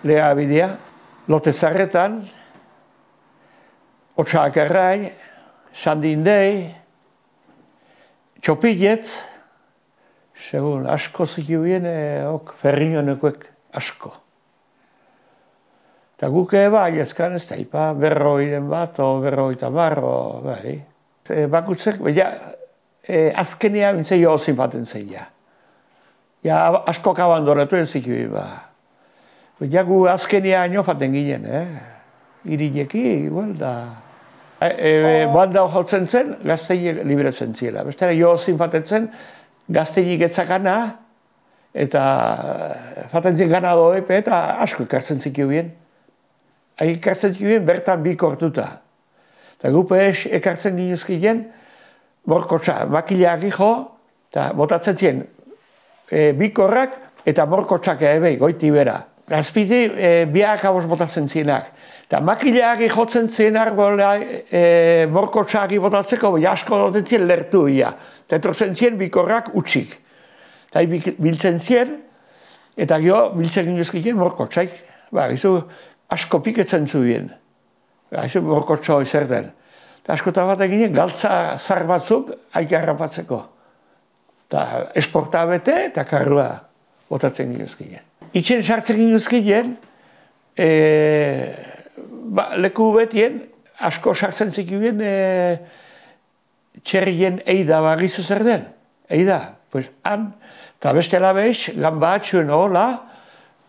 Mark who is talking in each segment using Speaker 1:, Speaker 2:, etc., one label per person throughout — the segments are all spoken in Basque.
Speaker 1: legabidea, Lotezarretan, Otsakarrai, Sandindei, Txopiletz, segun asko zikibien, ferrinonekoek asko. Eta guk bai, ezkan ez da, ipa, berroiren bat, o berroita barro, bai. Bakutzek, azkenean bintzen jozin baten zen, ja. Ja, askok abandonatu ez zikibi, ba. Gu azkenean jofaten ginen, irineki, igual, da. Banda hotzen zen, gazteinik libretzen ziela. Bestera, jozin baten zen, gazteinik etzakana, eta faten zen gana doepe, eta asko ekartzen zikibien. Ekartzen zikibien, bertan bi kortuta. Eta gupe ekartzen ginuzkien, morkotxa, makileak jo, eta botatzen zien, bikorrak eta morkotxak ebe, goiti bera. Azpiti, biak abos botatzen zienak. Eta makileak jotzen zienak, morkotxak botatzeko, asko doten zien lertu ia. Eta etortzen zien bikorrak utxik. Eta biltzen zien, eta gero biltzen ginuzkien morkotxaik. Gizu, asko piketzen zuen. Gizu, morkotxo izer den. Eta askota bat eginen, galtza zar batzuk aiki harrapatzeko. Eta esporta bete eta karrua botatzen ginuzkien. Itxen sartzen ginuzkien, leku betien, asko sartzen zikibien txerrien eida bagizu zer den. Eida, pues han, eta beste labeix, gan batxuen hola,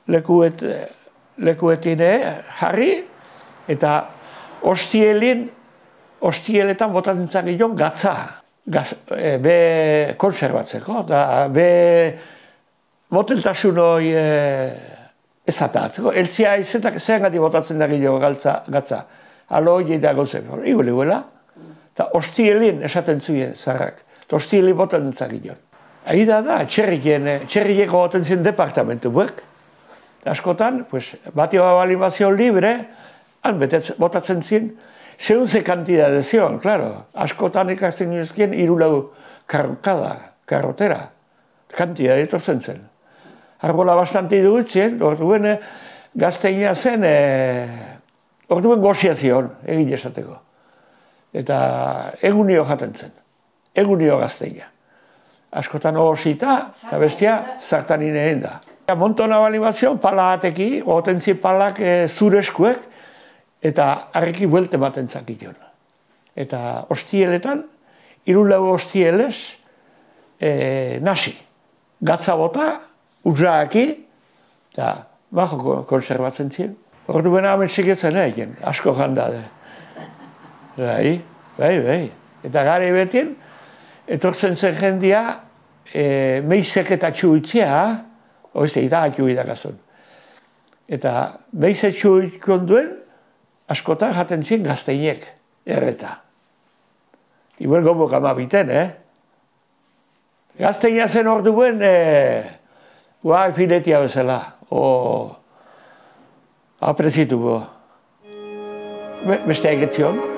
Speaker 1: lekuetien jarri, eta hostieletan botatzen zagion gatza. Be konserbatzeko, eta be moteltasun hori ezatatzeko. Eltzia izetak zean gati botatzen da gilo gatza. Alo hori eta gauzen, iguela. Eta hostielin esaten zuen zarrak. Eta hostielin botatzen zagilon. Aida da, txerrieko botatzen zien departamentu buek. Askotan, batio balimazio libre, han botatzen zien, zeunze kantidade zion, klaro. Askotan ekartzen ginezkien, 3 karrotera. Kantidade etortzen zen. Arbola bastante dugutzen, orduen gazteina zen, orduen goxia zion, egin esateko. Eta egunio jaten zen. Egunio gazteina. Askotan hosita, eta bestia, zartanin egin da. Montona balimazioan, pala ateki, goten zien palak zureskuek, eta harreki buelte baten zakilon. Eta hostieletan, 3 hostieles, nasi. Gatza bota, utzaaki, eta bajo konserbatzen ziren. Orduen hamen segetzen egin, asko jandade. Bai. Eta gare betien, etortzen zen jendia, meizek eta txuitzea, oizte, eta atxuidakazun. Eta meizek txuitkon duen, askotan jaten zien gazteinek, erreta. Igual gomok amabiten, Gazteina zen orduen, filetia bezala, aprezitu bo. Beste egetzion.